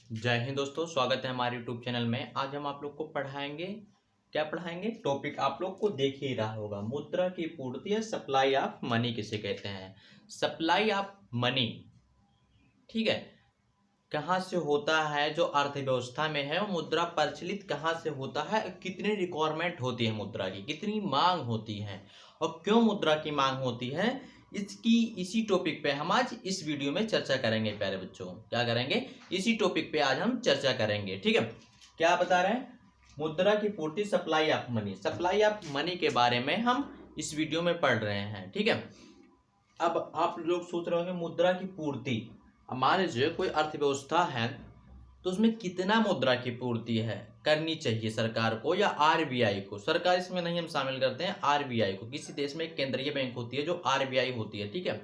जय हिंद दोस्तों, स्वागत है हमारे यूट्यूब चैनल में। आज हम आप लोग को पढ़ाएंगे, क्या पढ़ाएंगे? टॉपिक आप लोग को देख ही रहा होगा, मुद्रा की पूर्ति या सप्लाई ऑफ मनी किसे कहते हैं। सप्लाई ऑफ मनी, ठीक है, कहाँ से होता है? जो अर्थव्यवस्था में है वो मुद्रा प्रचलित कहाँ से होता है, कितनी रिक्वायरमेंट होती है मुद्रा की, कितनी मांग होती है और क्यों मुद्रा की मांग होती है, इसी टॉपिक पे हम आज इस वीडियो में चर्चा करेंगे। प्यारे बच्चों, क्या करेंगे? इसी टॉपिक पे आज हम चर्चा करेंगे, ठीक है। क्या बता रहे हैं? मुद्रा की पूर्ति, supply of money. Supply of money के बारे में हम इस वीडियो में पढ़ रहे हैं, ठीक है। अब आप लोग सोच रहे होंगे मुद्रा की पूर्ति, अब मान लीजिए कोई अर्थव्यवस्था है तो उसमें कितना मुद्रा की पूर्ति है करनी चाहिए सरकार को या आरबीआई को। सरकार इसमें नहीं हम शामिल करते हैं, आरबीआई को। किसी देश में एक केंद्रीय बैंक होती है जो आरबीआई होती है, ठीक है,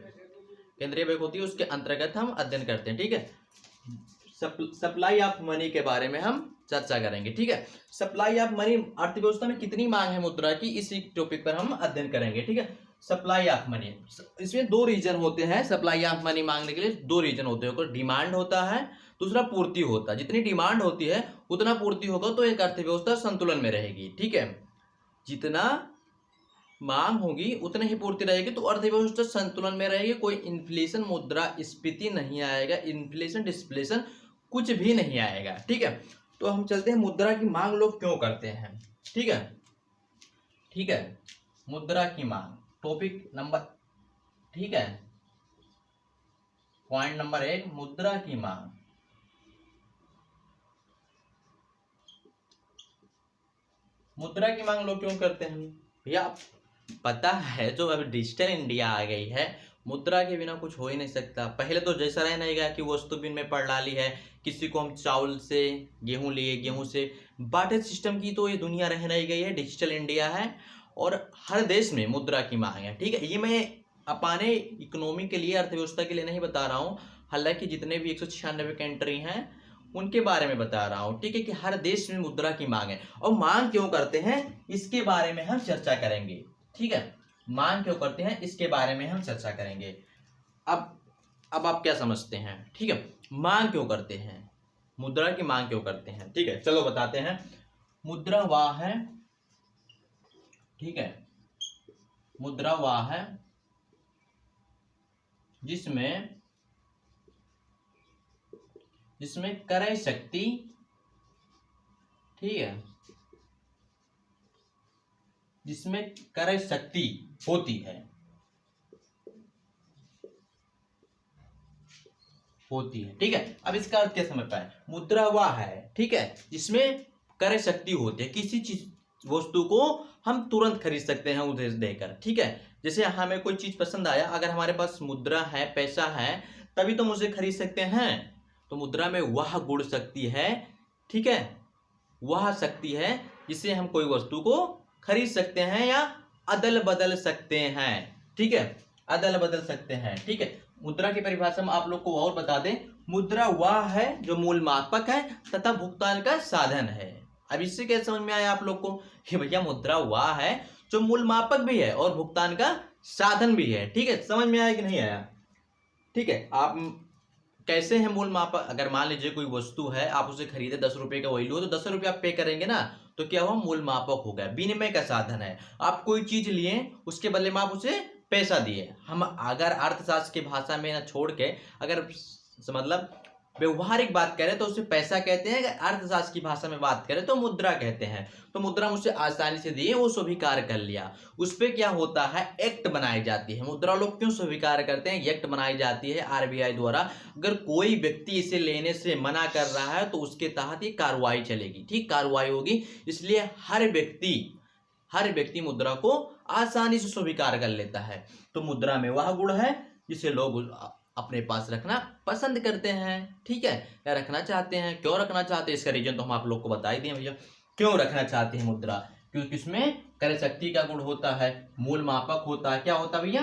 केंद्रीय बैंक होती है, उसके अंतर्गत हम अध्ययन करते हैं, ठीक है। सप्लाई ऑफ मनी के बारे में हम चर्चा करेंगे, ठीक है। सप्लाई ऑफ मनी, अर्थव्यवस्था में कितनी मांग है मुद्रा की, इसी टॉपिक पर हम अध्ययन करेंगे, ठीक है। सप्लाई ऑफ मनी, इसमें दो रीजन होते हैं। सप्लाई ऑफ मनी मांगने के लिए दो रीजन होते हैं, डिमांड होता है, दूसरा पूर्ति होता है। जितनी डिमांड होती है उतना पूर्ति होगा तो एक अर्थव्यवस्था संतुलन में रहेगी, ठीक है। जितना मांग होगी उतनी ही पूर्ति रहेगी तो अर्थव्यवस्था संतुलन में रहेगी। कोई इन्फ्लेशन, मुद्रास्फीति नहीं आएगा, इन्फ्लेशन डिस्प्लेशन कुछ भी नहीं आएगा, ठीक है। तो हम चलते हैं मुद्रा की मांग लोग क्यों करते हैं, ठीक है, ठीक है। मुद्रा की मांग, टॉपिक नंबर, ठीक है, पॉइंट नंबर 1, मुद्रा की मांग। मुद्रा की मांग लोग क्यों करते हैं भैया? पता है, जो अब डिजिटल इंडिया आ गई है, मुद्रा के बिना कुछ हो ही नहीं सकता। पहले तो जैसा रह नहीं गया कि वस्तु विनिमय प्रणाली है, किसी को हम चावल से गेहूं लिए, गेहूं से बार्टर सिस्टम की तो ये दुनिया रह नहीं गई है, डिजिटल इंडिया है और हर देश में मुद्रा की मांग है, ठीक है। ये मैं अपने इकोनॉमी के लिए, अर्थव्यवस्था के लिए नहीं बता रहा हूँ, हालांकि जितने भी 196 कंट्री हैं उनके बारे में बता रहा हूं, ठीक है, कि हर देश में मुद्रा की मांग है। और मांग क्यों करते हैं इसके बारे में हम चर्चा करेंगे, ठीक है। मांग क्यों करते हैं इसके बारे में हम चर्चा करेंगे। अब आप क्या समझते हैं, ठीक है, मांग क्यों करते हैं, मुद्रा की मांग क्यों करते हैं, ठीक है, चलो बताते हैं। मुद्रा वह है, ठीक है, मुद्रा वह है जिसमें क्रय शक्ति, ठीक है, जिसमें क्रय शक्ति होती है, ठीक है। अब इसका अर्थ क्या समझ पाए? मुद्रा वह है, ठीक है, जिसमें क्रय शक्ति होती है, किसी चीज वस्तु को हम तुरंत खरीद सकते हैं उधर देकर, ठीक है। जैसे हमें कोई चीज पसंद आया, अगर हमारे पास मुद्रा है, पैसा है, तभी तो हम उसे खरीद सकते हैं। तो मुद्रा में वह गुण शक्ति है, ठीक है, वह शक्ति है जिससे हम कोई वस्तु को खरीद सकते हैं या अदल बदल सकते हैं, ठीक है, अदल बदल सकते हैं, ठीक है। मुद्रा की परिभाषा में आप लोग को और बता दें, मुद्रा वह है जो मूल मापक है तथा भुगतान का साधन है। अब इससे क्या समझ में आया आप लोग को कि भैया मुद्रा वह है जो मूल मापक भी है और भुगतान का साधन भी है, ठीक है। समझ में आया कि नहीं आया? ठीक है। आप कैसे है मूल मापक? अगर मान लीजिए कोई वस्तु है, आप उसे खरीदे 10 रुपए का वैल्यू हो तो 10 रुपये आप पे करेंगे ना, तो क्या हुआ? मूल मापक हो गया, विनिमय का साधन है। आप कोई चीज लिए, उसके बदले में आप उसे पैसा दिए। हम अगर अर्थशास्त्र की भाषा में ना छोड़ के अगर मतलब व्यवहारिक बात करें तो उसे पैसा कहते हैं, अगर अर्थशास्त्र की भाषा में बात करें तो मुद्रा कहते हैं। तो मुद्रा मुझसे आसानी से दिए, वो स्वीकार कर लिया, उस पर क्या होता है? एक्ट बनाई जाती है। मुद्रा लोग क्यों स्वीकार करते हैं? एक्ट बनाई जाती है आरबीआई द्वारा। अगर कोई व्यक्ति इसे लेने से मना कर रहा है तो उसके तहत ये कार्रवाई चलेगी, ठीक, कार्रवाई होगी। इसलिए हर व्यक्ति मुद्रा को आसानी से स्वीकार कर लेता है। तो मुद्रा में वह गुण है जिसे लोग अपने पास रखना पसंद करते हैं, ठीक है, या रखना चाहते हैं। क्यों रखना चाहते हैं इसका रीजन तो हम आप लोग को बता ही दिए भैया, क्यों रखना चाहते हैं मुद्रा, क्योंकि इसमें क्रय शक्ति का गुण होता है, मूल मापक होता है। क्या होता है भैया?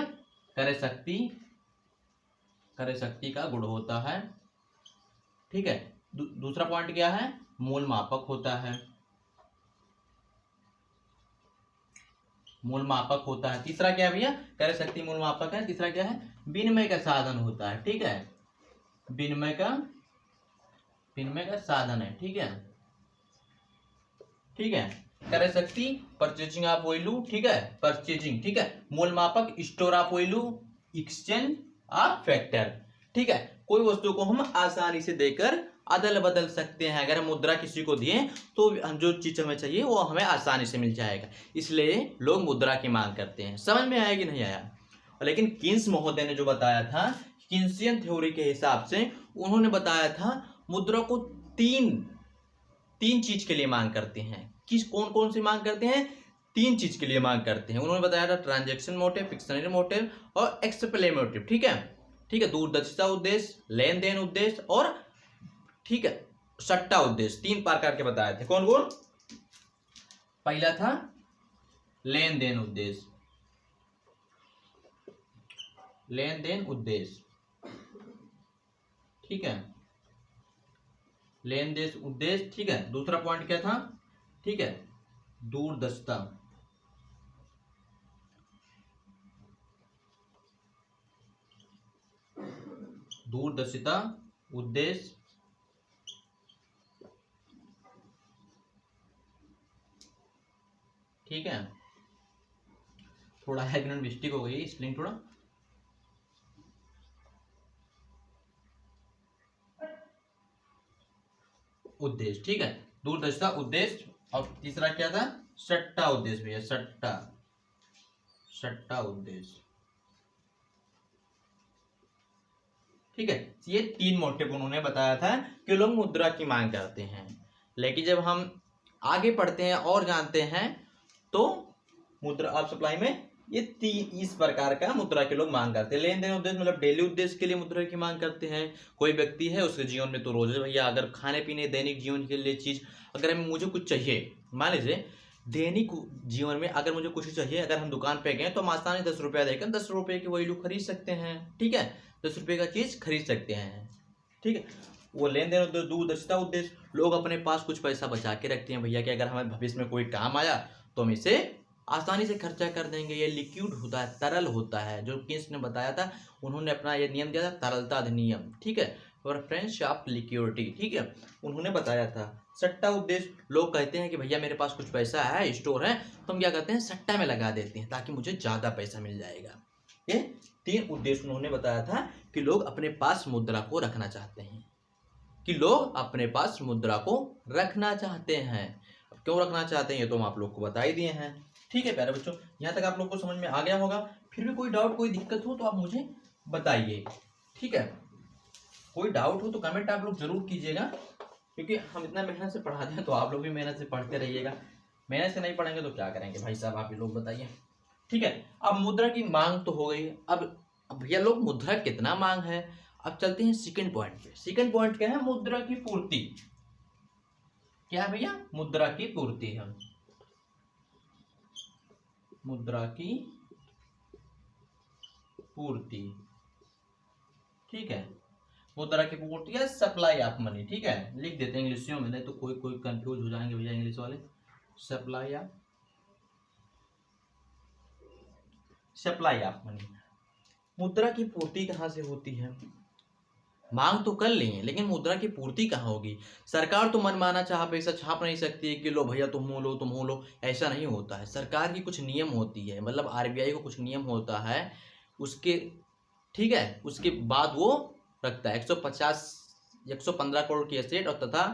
क्रय शक्ति का गुण होता है, ठीक है। दूसरा पॉइंट क्या है? मूल मापक होता है, मूल मापक होता है। तीसरा क्या है भैया? क्रय शक्ति मूल मापक है। तीसरा क्या है? विनिमय का साधन होता है, ठीक है, विनिमय का विनिमय का साधन है। ठीक है, ठीक है। क्रय शक्ति परचेजिंग ऑफ वैल्यू, ठीक है, परचेजिंग, ठीक है। मूल मापक store of value, exchange of factor, ठीक है। कोई वस्तु को हम आसानी से देकर अदल बदल सकते हैं। अगर हम मुद्रा किसी को दिए तो जो चीज हमें चाहिए वो हमें आसानी से मिल जाएगा, इसलिए लोग मुद्रा की मांग करते हैं। समझ में आया कि नहीं आया? लेकिन किन्स महोदय ने जो बताया था, किन्सियन थ्योरी के हिसाब से उन्होंने बताया था मुद्रा को तीन चीज के लिए मांग करते हैं। किस कौन कौन सी मांग करते हैं? तीन चीज के लिए मांग करते हैं। उन्होंने बताया था ट्रांजैक्शन मोटिव, फिक्शनरी मोटिव और एक्सप्लेन मोटिव, ठीक है, ठीक है। दूरदर्शिता उद्देश्य, लेन देन उद्देश्य और, ठीक है, सट्टा उद्देश्य, तीन प्रकार के बताए थे। कौन कौन? पहला था लेन देन उद्देश्य, लेन देन उद्देश्य, ठीक है, लेन देन उद्देश्य, ठीक है। दूसरा पॉइंट क्या था? ठीक है, दूरदर्शिता, दूरदर्शिता उद्देश्य, ठीक है। थोड़ा हैग्नेट मिस्टेक हो गई, स्पेलिंग थोड़ा, उद्देश्य, ठीक है, दूरदर्शिता उद्देश्य। और तीसरा क्या था? सट्टा उद्देश्य भैया, सट्टा, सट्टा उद्देश्य, ठीक है। ये तीन मोटिव उन्होंने बताया था कि लोग मुद्रा की मांग करते हैं। लेकिन जब हम आगे पढ़ते हैं और जानते हैं तो मुद्रा ऑफ सप्लाई में ये तीन इस प्रकार का मुद्रा के लोग मांग करते हैं। लेन देन उद्देश्य मतलब डेली उद्देश्य के लिए मुद्रा की मांग करते हैं। कोई व्यक्ति है उसके जीवन में तो रोज भैया अगर खाने पीने दैनिक जीवन के लिए चीज, अगर मुझे कुछ चाहिए, मान लीजिए दैनिक जीवन में अगर मुझे कुछ चाहिए, अगर हम दुकान पे गए तो हम आसानी 10 रुपया देकर 10 रुपये की वैल्यू खरीद सकते हैं, ठीक है, 10 रुपये का चीज खरीद सकते हैं, ठीक है। वो लेन देन उद्देश्य। दूरदर्शिता उद्देश्य, लोग अपने पास कुछ पैसा बचा के रखते हैं भैया कि अगर हमें भविष्य में कोई काम आया तो हम इसे आसानी से खर्चा कर देंगे। ये लिक्विड होता है, तरल होता है, जो किस ने बताया था, उन्होंने अपना ये नियम दिया था, तरलता अधिनियम, ठीक है, और फ्रेंच ऑफ लिक्विडिटी, ठीक है, उन्होंने बताया था। सट्टा उद्देश्य, लोग कहते हैं कि भैया मेरे पास कुछ पैसा है, स्टोर है, तो हम क्या करते हैं, सट्टा में लगा देते हैं ताकि मुझे ज्यादा पैसा मिल जाएगा। ये तीन उद्देश्य उन्होंने बताया था कि लोग अपने पास मुद्रा को रखना चाहते हैं, कि लोग अपने पास मुद्रा को रखना चाहते हैं। अब क्यों रखना चाहते हैं ये तो हम आप लोग को बता ही दिए हैं, ठीक है प्यारे बच्चों। यहाँ तक आप लोग को समझ में आ गया होगा। फिर भी कोई डाउट, कोई दिक्कत हो तो आप मुझे बताइए, ठीक है। कोई डाउट हो तो कमेंट आप लोग जरूर कीजिएगा, क्योंकि हम इतना मेहनत से पढ़ाते हैं तो आप लोग भी मेहनत से पढ़ते रहिएगा। मेहनत से नहीं पढ़ेंगे तो क्या करेंगे भाई साहब, आप ही लोग बताइए, ठीक है। अब मुद्रा की मांग तो हो गई। अब भैया लोग मुद्रा कितना मांग है, अब चलते हैं सेकंड पॉइंट पे। सेकंड पॉइंट क्या है? मुद्रा की पूर्ति। क्या है भैया? मुद्रा की पूर्ति है, मुद्रा की पूर्ति, ठीक है, मुद्रा की पूर्ति है सप्लाई ऑफ मनी, ठीक है, लिख देते हैं इंग्लिश में, नहीं तो कोई कोई कंफ्यूज हो जाएंगे भैया इंग्लिश वाले। Supply of, supply of money. मुद्रा की पूर्ति कहाँ से होती है? मांग तो कर लेंगे लेकिन मुद्रा की पूर्ति कहाँ होगी? सरकार तो मनमाना चाह पैसा छाप नहीं सकती है कि लो भैया तुम हो लो, तुम हो लो, ऐसा नहीं होता है। सरकार की कुछ नियम होती है, मतलब आरबीआई को कुछ नियम होता है उसके, ठीक है, उसके बाद वो रखता है 115 करोड़ की एसेट और तथा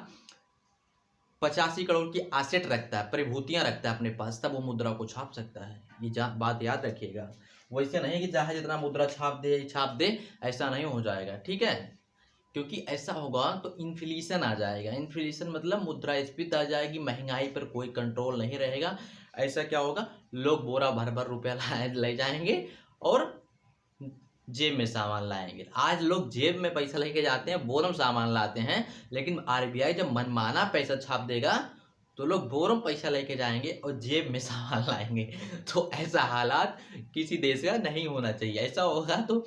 85 करोड़ की एसेट रखता है, परिभूतियां रखता है अपने पास, तब वो मुद्रा को छाप सकता है। ये बात याद रखिएगा। वैसे नहीं कि चाहे जितना मुद्रा छाप दे, ऐसा नहीं हो जाएगा, ठीक है, क्योंकि ऐसा होगा तो इन्फ्लेशन आ जाएगा। इन्फ्लेशन मतलब मुद्रास्फीति आ जाएगी, महंगाई पर कोई कंट्रोल नहीं रहेगा। ऐसा क्या होगा, लोग बोरा भर भर रुपया ले जाएंगे और जेब में सामान लाएंगे। आज लोग जेब में पैसा लेके जाते हैं, बोरम सामान लाते हैं, लेकिन आरबीआई जब मनमाना पैसा छाप देगा तो लोग बोरम पैसा लेके जाएंगे और जेब में सामान लाएंगे। तो ऐसा हालात किसी देश का नहीं होना चाहिए। ऐसा होगा तो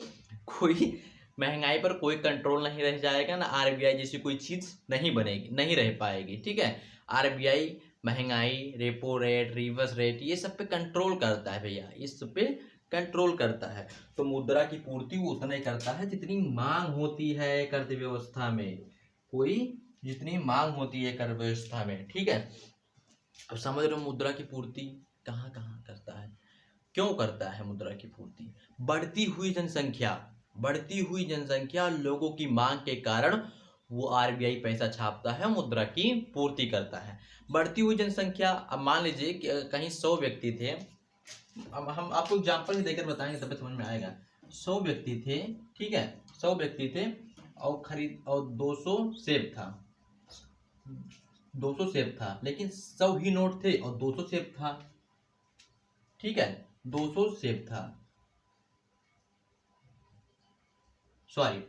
कोई महंगाई पर कोई कंट्रोल नहीं रह जाएगा ना, आरबीआई जैसी कोई चीज नहीं बनेगी, नहीं रह पाएगी, ठीक है। आरबीआई महंगाई, रेपो रेट, रिवर्स रेट, ये सब पे कंट्रोल करता है भैया, इस सब पे कंट्रोल करता है। तो मुद्रा की पूर्ति वो उतना ही करता है जितनी मांग होती है। अर्थ व्यवस्था में कोई जितनी मांग होती है कर व्यवस्था में, ठीक है। अब समझ रहे हो मुद्रा की पूर्ति कहाँ कहाँ करता है, क्यों करता है मुद्रा की पूर्ति? बढ़ती हुई जनसंख्या लोगों की मांग के कारण वो आरबीआई पैसा छापता है, मुद्रा की पूर्ति करता है। बढ़ती हुई जनसंख्या, अब मान लीजिए कि कहीं 100 व्यक्ति थे, अब हम आपको एग्जाम्पल ही देकर बताएंगे तब समझ में आएगा। 100 व्यक्ति थे, ठीक है, 100 व्यक्ति थे और 200 सेब था, 200 सेब था, लेकिन 100 ही नोट थे और 200 सेब था, ठीक है, 200 सेब था, सॉरी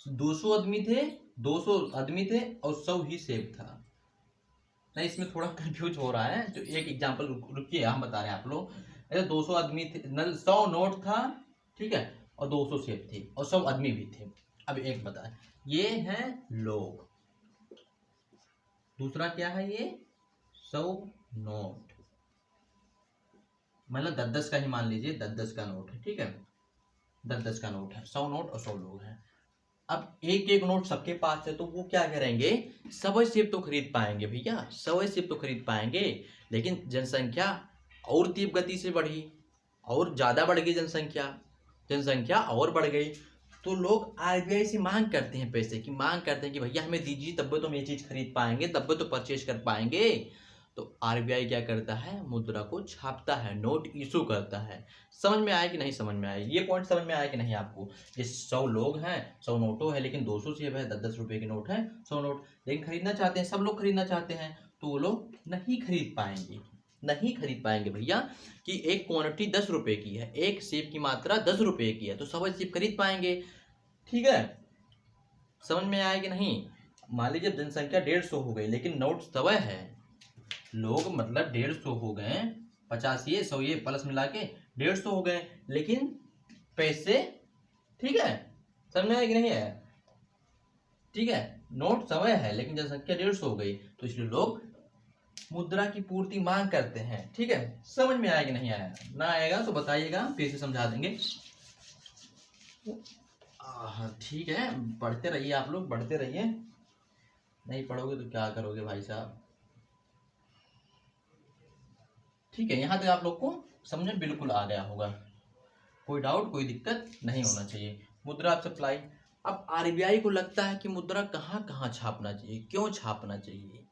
200 आदमी थे, 200 आदमी थे और 100 ही सेब था। नहीं, इसमें थोड़ा कंफ्यूज हो रहा है, तो एक एग्जांपल रुकिए, हम बता रहे हैं आप लोग। ऐसे 200 आदमी थे, 100 नोट था, ठीक है, और 200 सेब थे और 100 आदमी भी थे। अब एक बताए, ये हैं लोग, दूसरा क्या है, ये 100 नोट, मतलब 10-10 का ही मान लीजिए, 10-10 का नोट है, ठीक है, 10-10 का नोट है, 100 नोट और 100 लोग हैं। अब एक एक नोट सबके पास है, तो वो क्या करेंगे, 100 सेब तो खरीद पाएंगे भैया, 100 सेब तो खरीद पाएंगे, लेकिन जनसंख्या और तीव्र गति से बढ़ी, और ज़्यादा बढ़ गई जनसंख्या और बढ़ गई, तो लोग आरबीआई से मांग करते हैं, पैसे की मांग करते हैं कि भैया हमें दीजिए, तब तो हम ये चीज़ खरीद पाएंगे, तब तो परचेज कर पाएंगे। तो आरबीआई क्या करता है, मुद्रा को छापता है, नोट इशू करता है। समझ में आया कि नहीं समझ में आया, ये पॉइंट समझ में आया कि नहीं आपको? ये 100 लोग हैं, 100 नोटों है, लेकिन 200 सेब है, 10-10 रुपए के नोट है, 100 नोट, लेकिन खरीदना चाहते हैं, सब लोग खरीदना चाहते हैं, तो वो लोग नहीं खरीद पाएंगे भैया, कि एक क्वांटिटी 10 रुपए की है, एक सेब की मात्रा 10 रुपए की है, तो 100 सेब खरीद पाएंगे, ठीक है। समझ में आया कि नहीं? मान लीजिए जनसंख्या 150 हो गई, लेकिन नोट 100 है, लोग मतलब 150 हो गए, 50 ये 100 ये प्लस मिला के 150 हो गए, लेकिन पैसे, ठीक है, समझ में आया कि नहीं है? ठीक है, नोट 100 है, लेकिन जनसंख्या 150 हो गई, तो इसलिए लोग मुद्रा की पूर्ति मांग करते हैं, ठीक है। समझ में आया कि नहीं आया? ना आएगा तो बताइएगा, फिर से समझा देंगे। ठीक है, पढ़ते रहिए आप लोग, बढ़ते रहिए, नहीं पढ़ोगे तो क्या करोगे भाई साहब, ठीक है। यहाँ तक आप लोग को समझ में बिल्कुल आ गया होगा, कोई डाउट कोई दिक्कत नहीं होना चाहिए। मुद्रा सप्लाई, अब आरबीआई को लगता है कि मुद्रा कहाँ कहाँ छापना चाहिए, क्यों छापना चाहिए,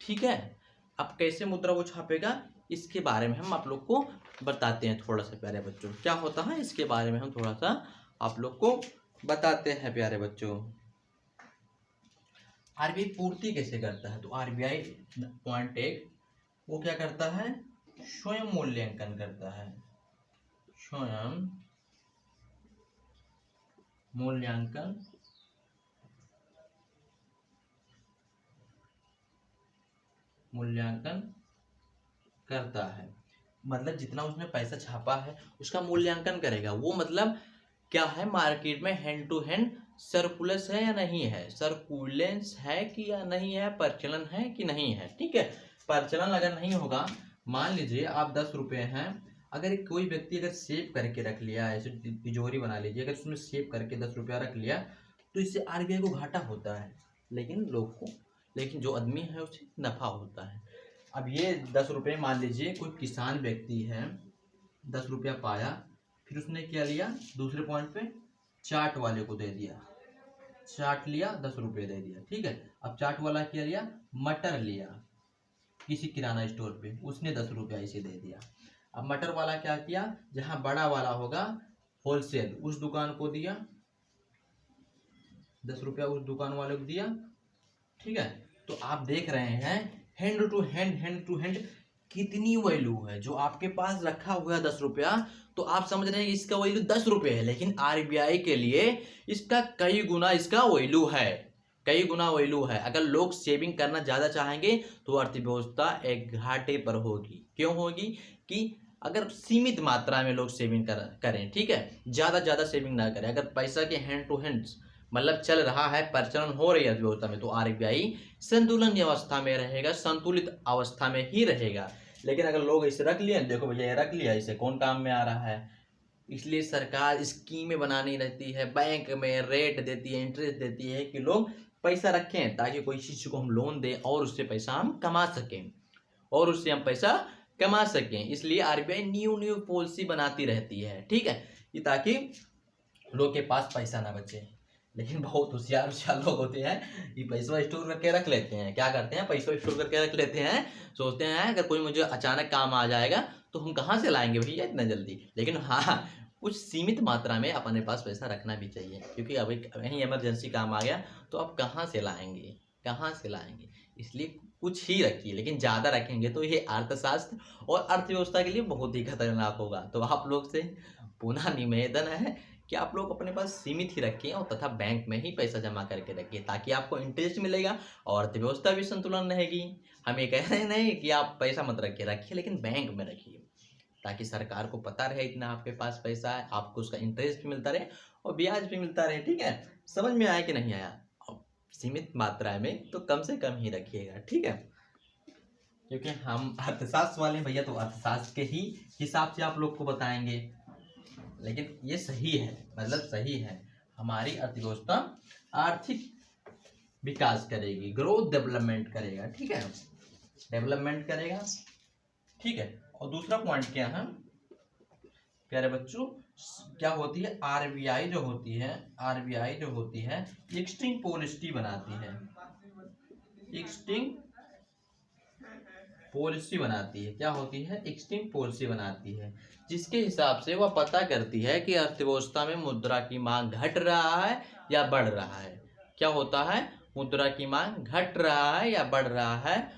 ठीक है। अब कैसे मुद्रा वो छापेगा, इसके बारे में हम आप लोग को बताते हैं थोड़ा सा प्यारे बच्चों, क्या होता है इसके बारे में हम थोड़ा सा आप लोग को बताते हैं प्यारे बच्चों। आरबीआई पूर्ति कैसे करता है, तो आरबीआई पॉइंट एक, वो क्या करता है, स्वयं मूल्यांकन करता है, स्वयं मूल्यांकन करता है, मतलब जितना उसने पैसा छापा है उसका मूल्यांकन करेगा वो, मतलब क्या है, मार्केट में हैंड टू हैंड सर्कुलेंस है या नहीं है, सर्कुलेंस है कि या नहीं है, प्रचलन है कि नहीं है, ठीक है। प्रचलन अगर नहीं होगा, मान लीजिए आप 10 रुपये हैं, अगर कोई व्यक्ति अगर सेव करके रख लिया, ऐसे तिजोरी बना लीजिए, अगर उसमें सेव करके 10 रुपया रख लिया, तो इससे आरबीआई को घाटा होता है, लेकिन जो आदमी है उसे नफा होता है। अब ये 10 रुपये, मान लीजिए कोई किसान व्यक्ति है, 10 रुपया पाया, फिर उसने क्या लिया, दूसरे पॉइंट पे चाट वाले को दे दिया, चाट लिया, 10 रुपये दे दिया, ठीक है। अब चाट वाला क्या लिया, मटर लिया किसी किराना स्टोर पे, उसने 10 रुपया इसे दे दिया। अब मटर वाला क्या किया, जहाँ बड़ा वाला होगा होलसेल, उस दुकान को दिया 10 रुपया, उस दुकान वाले को दिया, ठीक है। तो आप देख रहे हैं हैंड टू हैंड कितनी वैल्यू है, जो आपके पास रखा हुआ है 10 रुपया, तो आप समझ रहे हैं इसका वैल्यू 10 रुपये है, लेकिन आरबीआई के लिए इसका कई गुना इसका वैल्यू है, कई गुना वैल्यू है। अगर लोग सेविंग करना ज़्यादा चाहेंगे तो अर्थव्यवस्था एक घाटे पर होगी, क्यों होगी, कि अगर सीमित मात्रा में लोग सेविंग करें, ठीक है, ज़्यादा सेविंग ना करें, अगर पैसा के हैंड टू हैंड मतलब चल रहा है, प्रचलन हो रही है अर्थव्यवस्था में, तो आरबीआई संतुलन अवस्था में रहेगा, संतुलित अवस्था में ही रहेगा। लेकिन अगर लोग इसे रख लिए, देखो भैया ये रख लिया, इसे कौन काम में आ रहा है, इसलिए सरकार स्कीमें बनानी रहती है, बैंक में रेट देती है, इंटरेस्ट देती है कि लोग पैसा रखें ताकि कोई चीज को हम लोन दें और उससे पैसा हम कमा सकें, और उससे हम पैसा कमा सकें। इसलिए आरबीआई न्यू पॉलिसी बनाती रहती है, ठीक है, ये ताकि लोग के पास पैसा ना बचे। लेकिन बहुत होशियार लोग होते हैं, ये पैसा स्टोर करके रख लेते हैं। क्या करते हैं, पैसा स्टोर करके रख लेते हैं, सोचते हैं अगर कोई मुझे अचानक काम आ जाएगा तो हम कहाँ से लाएंगे भैया इतना जल्दी। लेकिन हाँ, कुछ सीमित मात्रा में अपने पास पैसा रखना भी चाहिए, क्योंकि अभी कहीं इमरजेंसी काम आ गया तो आप कहाँ से लाएंगे, कहाँ से लाएंगे। इसलिए कुछ ही रखिए, लेकिन ज़्यादा रखेंगे तो ये अर्थशास्त्र और अर्थव्यवस्था के लिए बहुत ही खतरनाक होगा। तो आप लोग से पुनः निवेदन है कि आप लोग अपने पास सीमित ही रखें और तथा बैंक में ही पैसा जमा करके रखिए, ताकि आपको इंटरेस्ट मिलेगा और अर्थव्यवस्था भी संतुलन रहेगी। हम ये कह रहे नहीं कि आप पैसा मत रखिए, लेकिन बैंक में रखिए, ताकि सरकार को पता रहे इतना आपके पास पैसा है, आपको उसका इंटरेस्ट भी मिलता रहे और ब्याज भी मिलता रहे, ठीक है। समझ में आया कि नहीं आया? सीमित मात्रा में तो कम से कम ही रखिएगा, ठीक है, क्योंकि हम अर्थशास्त्र वाले भैया, तो अर्थशास्त्र के ही हिसाब से आप लोग को बताएंगे। लेकिन ये सही है, मतलब सही है, हमारी अर्थव्यवस्था आर्थिक विकास करेगी, ग्रोथ डेवलपमेंट करेगा, ठीक है, डेवलपमेंट करेगा, ठीक है। और दूसरा पॉइंट क्या है प्यारे बच्चों, क्या होती है, आरबीआई जो होती है, आरबीआई जो होती है एक्सटिंग पॉलिसी बनाती है, एक्सटिंग पॉलिसी बनाती है। क्या होती है, एक्सटिंग पॉलिसी बनाती है, जिसके हिसाब से वह पता करती है कि अर्थव्यवस्था में मुद्रा की मांग घट रहा है या बढ़ रहा है। क्या होता है, मुद्रा की मांग घट रहा है या बढ़ रहा है,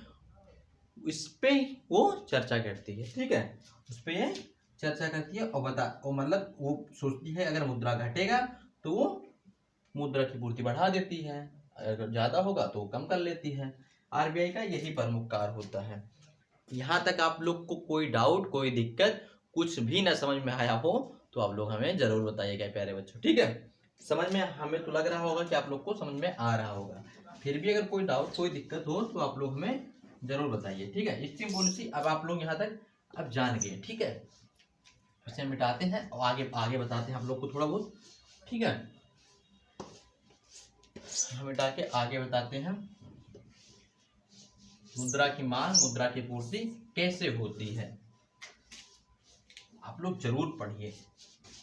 इस पे वो चर्चा करती है, ठीक है, उस पे ये चर्चा करती है और मतलब वो सोचती है अगर मुद्रा घटेगा तो वो मुद्रा की पूर्ति बढ़ा देती है, अगर ज्यादा होगा तो कम कर लेती है। आरबीआई का यही प्रमुख कार्य होता है। यहाँ तक आप लोग को कोई डाउट, कोई दिक्कत, कुछ भी ना समझ में आया हो तो आप लोग हमें जरूर बताइएगा प्यारे बच्चों, ठीक है। समझ में, हमें तो लग रहा होगा कि आप लोग को समझ में आ रहा होगा। फिर भी अगर कोई डाउट, कोई दिक्कत हो तो आप लोग हमें जरूर बताइए, ठीक है। एक्सटिंग पॉलिसी अब आप लोग यहाँ तक अब जान गए, ठीक है। इसे मिटाते हैं और आगे आगे बताते हैं आप लोग को थोड़ा बहुत, ठीक है। हम मिटा के आगे बताते हैं मुद्रा की मांग, मुद्रा की पूर्ति कैसे होती है। आप लोग जरूर पढ़िए,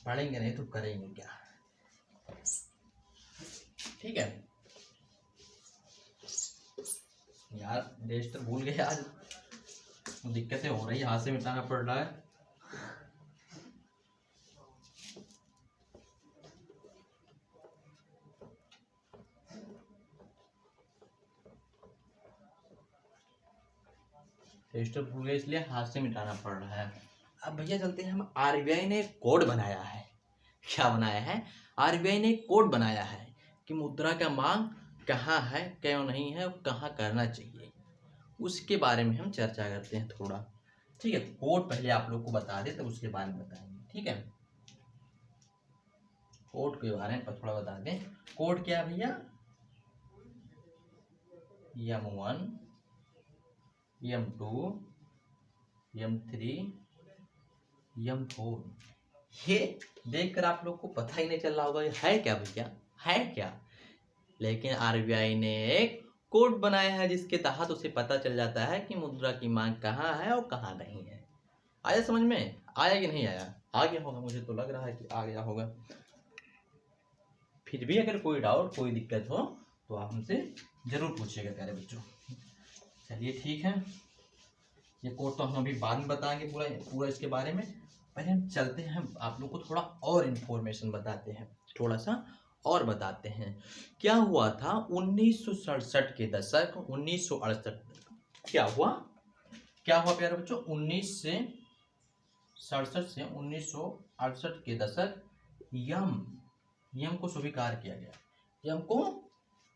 पढ़ेंगे नहीं तो करेंगे क्या, ठीक है। यार रजिस्टर भूल गए आज, दिक्कतें हो रही है, हाथ से मिटाना पड़ रहा है। रजिस्टर भूल गए इसलिए हाथ से मिटाना पड़ रहा है। अब भैया चलते हैं, हम आरबीआई ने एक कोड बनाया है। क्या बनाया है, आरबीआई ने एक कोड बनाया है कि मुद्रा का मांग कहाँ है, क्यों नहीं है, कहाँ करना चाहिए, उसके बारे में हम चर्चा करते हैं थोड़ा, ठीक है। कोड पहले आप लोग को बता दे तब उसके बारे में बताएंगे, ठीक है। कोड के बारे में थोड़ा बता दें। कोड क्या है भैया, M1 M2 M3 M4। ये देखकर आप लोग को पता ही नहीं चल रहा होगा ये है क्या भैया, है क्या। लेकिन आरबीआई ने एक कोड बनाया है जिसके तहत उसे पता चल जाता है कि मुद्रा की मांग कहाँ है और कहाँ नहीं है। आया समझ में, आया कि नहीं आया? आ गया होगा, मुझे तो लग रहा है कि आ गया होगा। फिर भी अगर कोई डाउट, कोई दिक्कत हो तो आप हमसे जरूर पूछिएगा प्यारे बच्चों। चलिए ठीक है, ये कोड तो हम अभी बाद में बताएंगे पूरा पूरा इसके बारे में। पहले हम चलते हैं, आप लोग को थोड़ा और इन्फॉर्मेशन बताते हैं, थोड़ा सा और बताते हैं। क्या हुआ था 1967 के दशक, 1968 क्या हुआ प्यारे बच्चों, 1967 से 1968 के दशक यम को स्वीकार किया गया। यम को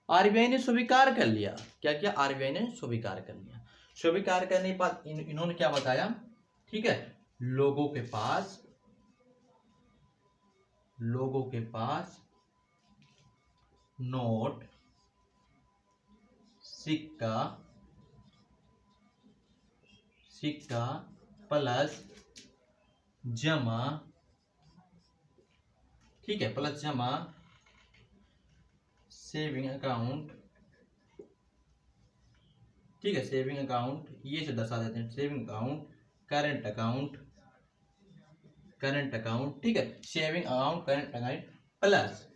आरबीआई ने स्वीकार कर लिया। क्या किया, आरबीआई ने स्वीकार कर लिया। स्वीकार करने के बाद इन्होंने क्या बताया, ठीक है, लोगों के पास नोट, सिक्का प्लस जमा, ठीक है, प्लस जमा, सेविंग अकाउंट ठीक है। सेविंग अकाउंट ये से दर्शा देते हैं, saving account, current account, current account, ठीक है। Saving account, current account plus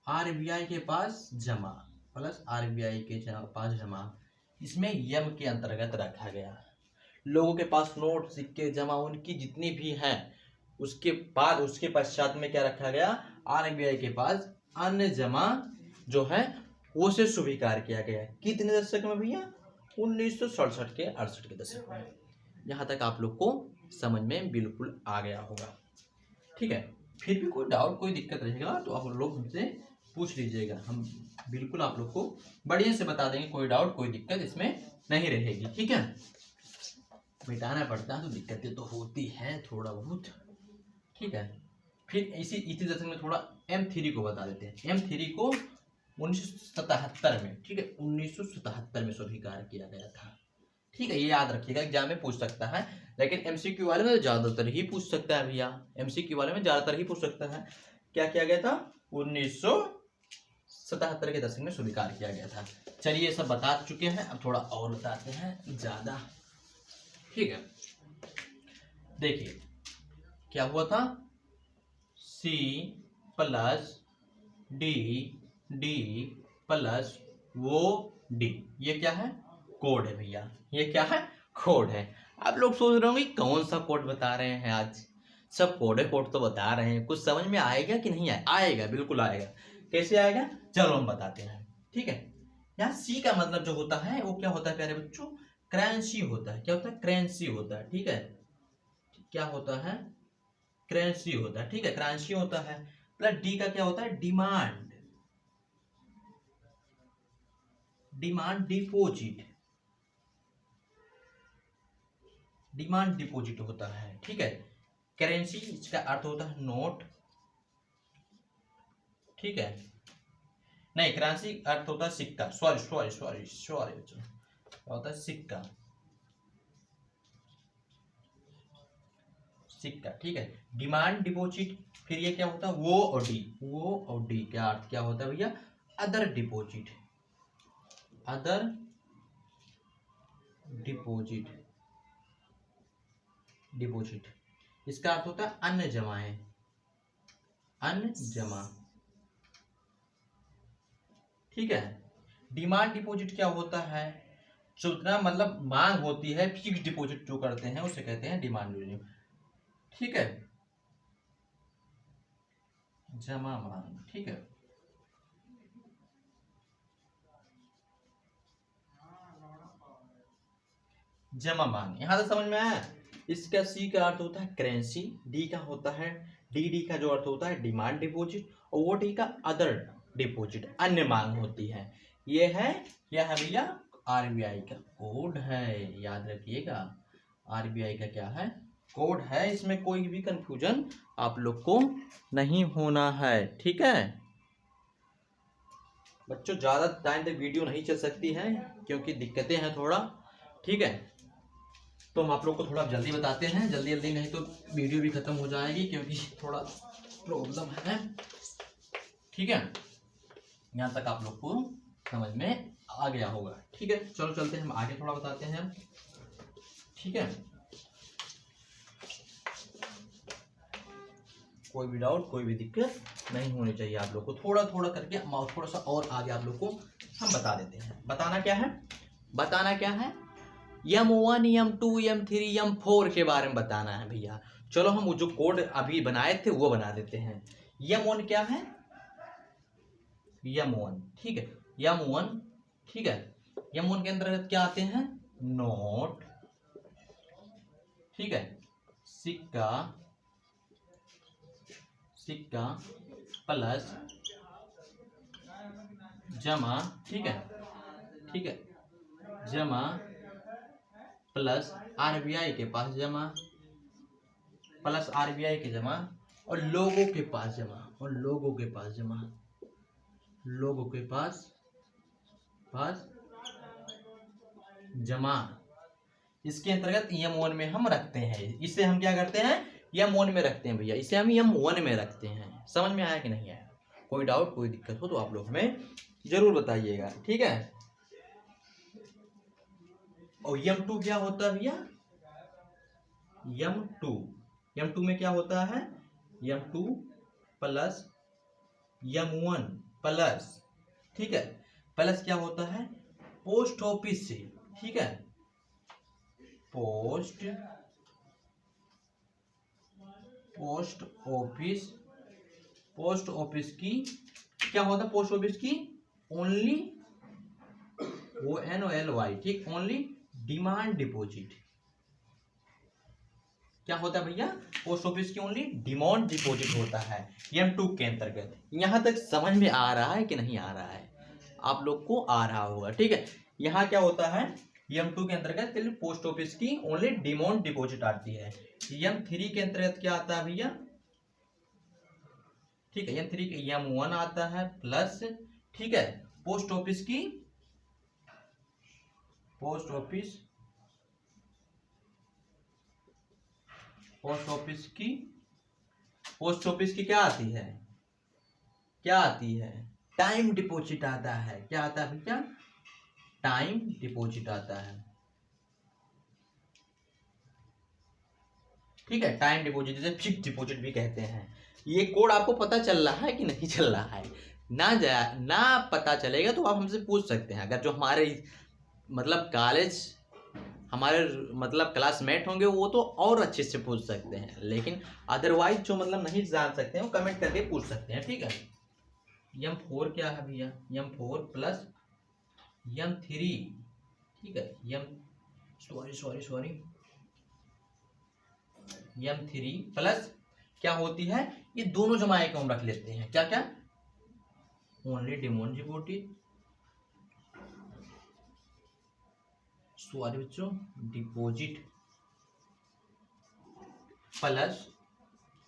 RBI के पास जमा, प्लस आरबीआई के पास जमा, इसमें यम के अंतर्गत रखा गया। लोगों के पास नोट, सिक्के जमा उनकी जितनी भी हैं, उसके बाद उसके पश्चात में क्या रखा गया, आरबीआई के पास अन्य जमा जो है वो से स्वीकार किया गया। कितने दशक में भैया, 1967 के 68 के दशक में। यहाँ तक आप लोग को समझ में बिल्कुल आ गया होगा, ठीक है। फिर भी कोई डाउट, कोई दिक्कत रहेगा तो आप लोग हमसे पूछ लीजिएगा, हम बिल्कुल आप लोग को बढ़िया से बता देंगे। कोई डाउट, कोई दिक्कत इसमें नहीं रहेगी, ठीक है। मिटाना पड़ता है तो दिक्कतें तो होती हैं थोड़ा बहुत, ठीक है। फिर इसी दशक में थोड़ा M3 को बता देते हैं। M3 को 1977 में, ठीक है, 1977 में स्वीकार किया गया था, ठीक है। ये याद रखिएगा, एग्जाम में पूछ सकता है, लेकिन एमसीक्यू वाले में ज्यादातर ही पूछ सकता है भैया, एमसीक्यू वाले में ज्यादातर ही पूछ सकता है। क्या किया गया था, 1977 के दशक में स्वीकार किया गया था। चलिए ये सब बता चुके हैं, अब थोड़ा और बताते हैं ज्यादा, ठीक है। देखिए क्या हुआ था, C plus D, D plus वो डी, ये क्या है, कोड है भैया, ये क्या है, कोड है। आप लोग सोच रहे होंगे कौन सा कोड बता रहे हैं, आज सब कोड है, कोड तो बता रहे हैं, कुछ समझ में आएगा कि नहीं आएगा, बिल्कुल आएगा। कैसे आएगा, चलो हम बताते हैं, ठीक है। यहाँ सी का मतलब जो होता है वो क्या होता है प्यारे बच्चों, करेंसी होता है। क्या होता है, करेंसी होता है, ठीक है। क्या होता है, करेंसी होता है, ठीक है, करेंसी होता है। प्लस डी का क्या होता है, demand, demand deposit, demand deposit होता है, ठीक है। करेंसी इसका अर्थ होता है नोट, ठीक है, नहीं करेंसी अर्थ होता है सिक्का, सॉरी सॉरी सॉरी सॉरी बच्चों, क्या होता है, सिक्का, सिक्का, ठीक है। डिमांड डिपोजिट, फिर ये क्या होता है, वो और डी, वो और डी का अर्थ क्या होता है भैया, other deposit, other deposit, deposit इसका अर्थ होता है अन्य जमाएं, अन्य जमा, ठीक है। डिमांड डिपॉजिट क्या होता है, जितना मतलब मांग होती है, फिक्स डिपॉजिट जो करते हैं उसे कहते हैं डिमांड डिपॉजिट, ठीक है, जमा मांग, ठीक है। जमा मांग, यहां तक समझ में आया। इसका सी का अर्थ होता है करेंसी, डी का होता है, डी का जो अर्थ होता है डिमांड डिपॉजिट, और वो डी का अदर डिपॉजिट, अन्य मांग होती है। ये है क्या है भैया, आरबीआई का कोड है, याद रखिएगा, आरबीआई का क्या है, कोड है। इसमें कोई भी कंफ्यूजन आप लोग को नहीं होना है, ठीक है बच्चों। ज्यादा टाइम तक वीडियो नहीं चल सकती है क्योंकि दिक्कतें हैं थोड़ा, ठीक है। तो हम आप लोग को थोड़ा जल्दी बताते हैं, जल्दी जल्दी, नहीं तो वीडियो भी खत्म हो जाएगी क्योंकि थोड़ा प्रॉब्लम है, ठीक है। यहाँ तक आप लोग को समझ में आ गया होगा, ठीक है। चलो चलते हैं, हम आगे थोड़ा बताते हैं, ठीक है। कोई भी डाउट, कोई भी दिक्कत नहीं होनी चाहिए आप लोग को। थोड़ा थोड़ा करके थोड़ा सा और आगे आप लोग को हम बता देते हैं। बताना क्या है, बताना क्या है, M1 M2 M3 M4 के बारे में बताना है भैया। चलो हम वो जो कोड अभी बनाए थे वो बना देते हैं। M1 क्या है, M1, ठीक है, M1, ठीक है। M1 के अंतर्गत क्या आते हैं, नोट, ठीक है, सिक्का, सिक्का प्लस जमा, ठीक है, ठीक है, जमा प्लस आरबीआई के पास जमा, प्लस आरबीआई के जमा, और लोगों के पास जमा, और लोगों के पास जमा, लोगों के पास जमा। इसके अंतर्गत M1 में हम रखते हैं, इसे हम क्या करते हैं, M1 में रखते हैं भैया, इसे हम M1 में रखते हैं। समझ में आया कि नहीं आया, कोई डाउट, कोई दिक्कत हो तो आप लोग हमें जरूर बताइएगा, ठीक है। और M2 क्या होता है भैया, M2 में क्या होता है, M2 प्लस M1 प्लस, ठीक है, प्लस क्या होता है पोस्ट ऑफिस से, ठीक है, पोस्ट ऑफिस की क्या होता है, पोस्ट ऑफिस की ओनली ONLY, ठीक, ओनली डिमांड डिपॉजिट। क्या होता है भैया, पोस्ट ऑफिस की ओनली डिमांड डिपॉजिट होता है M2 के अंतर्गत। यहां तक समझ में आ रहा है कि नहीं आ रहा है, आप लोग को आ रहा होगा, ठीक है। यहाँ क्या होता है, M2 के अंतर्गत पोस्ट ऑफिस की ओनली डिमांड डिपॉजिट आती है। M3 के अंतर्गत क्या आता है भैया, ठीक है, M3 के M1 आता है प्लस, ठीक है, पोस्ट ऑफिस की क्या आती है, टाइम डिपॉजिट आता है। क्या आता है भैया, टाइम डिपॉजिट आता है, ठीक है, टाइम डिपॉजिट, जिसे फिक्स डिपॉजिट भी कहते हैं। ये कोड आपको पता चल रहा है कि नहीं चल रहा है, ना पता चलेगा तो आप हमसे पूछ सकते हैं। अगर जो हमारे मतलब कॉलेज हमारे मतलब क्लासमेट होंगे वो तो और अच्छे से पूछ सकते हैं, लेकिन अदरवाइज जो मतलब नहीं जान सकते हैं वो कमेंट करके पूछ सकते हैं, ठीक है। M4 क्या है भैया, M4 प्लस M3, ठीक है, सॉरी M3 प्लस क्या होती है, ये दोनों जमा एक हम रख लेते हैं, क्या क्या, ओनली डिमांड डिपॉजिट, सॉरी बच्चों, deposit plus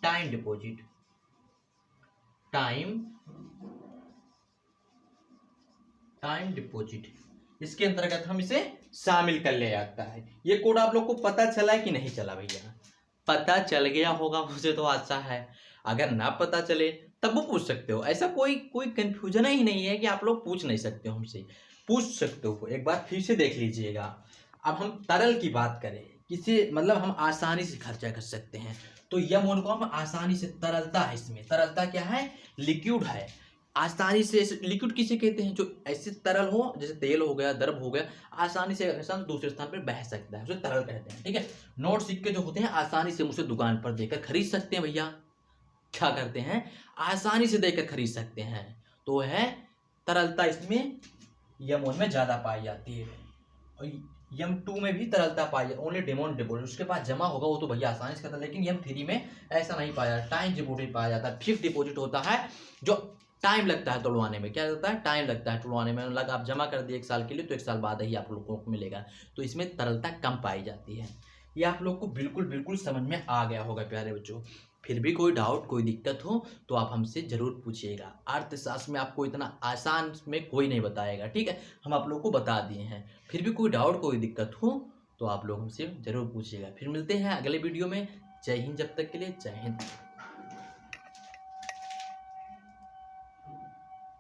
time deposit, time deposit, इसके अंतर्गत हम इसे शामिल कर ले जाता है। ये कोड आप लोग को पता चला है कि नहीं चला भैया, पता चल गया होगा मुझे तो आशा है। अगर ना पता चले तब वो पूछ सकते हो, ऐसा कोई कंफ्यूजन ही नहीं है कि आप लोग पूछ नहीं सकते हो, हमसे पूछ सकते हो। एक बार फिर से देख लीजिएगा। अब हम तरल की बात करें, किसी मतलब हम आसानी से खर्चा कर सकते हैं, तो M1 को हम आसानी से, तरलता है इसमें, तरलता क्या है, लिक्विड है, आसानी से, लिक्विड किसे कहते हैं, जो ऐसे तरल हो, जैसे तेल हो गया, द्रव हो गया, आसानी से दूसरे स्थान पर बह सकता है, उसे तरल कहते हैं, ठीक है। नोट सिक्के जो होते हैं आसानी से मुझसे दुकान पर देकर खरीद सकते हैं भैया, क्या करते हैं, आसानी से देकर खरीद सकते हैं, तो है तरलता इसमें M1 में ज्यादा पाई जाती है। और M2 में भी तरलता पाई जाती है, ओनली डिमांड डिपॉजिट, उसके पास जमा होगा वो तो भैया आसानी से करता है, लेकिन M3 में ऐसा नहीं पाया जाता, टाइम डिपॉजिट पाया जाता है, फिक्स डिपॉजिट होता है, जो टाइम लगता है तोड़वाने में। क्या लगता है, टाइम लगता है तोड़वाने में, मतलब आप जमा कर दिए 1 साल के लिए तो 1 साल बाद ही आप लोगों को मिलेगा, तो इसमें तरलता कम पाई जाती है। ये आप लोग को बिल्कुल समझ में आ गया होगा प्यारे बच्चों। फिर भी कोई डाउट, कोई दिक्कत हो तो आप हमसे जरूर पूछिएगा। अर्थशास्त्र में आपको इतना आसान में कोई नहीं बताएगा, ठीक है, हम आप लोग को बता दिए हैं। फिर भी कोई डाउट, कोई दिक्कत हो तो आप लोग हमसे जरूर पूछिएगा। फिर मिलते हैं अगले वीडियो में। जय हिंद, जब तक के लिए जय हिंद।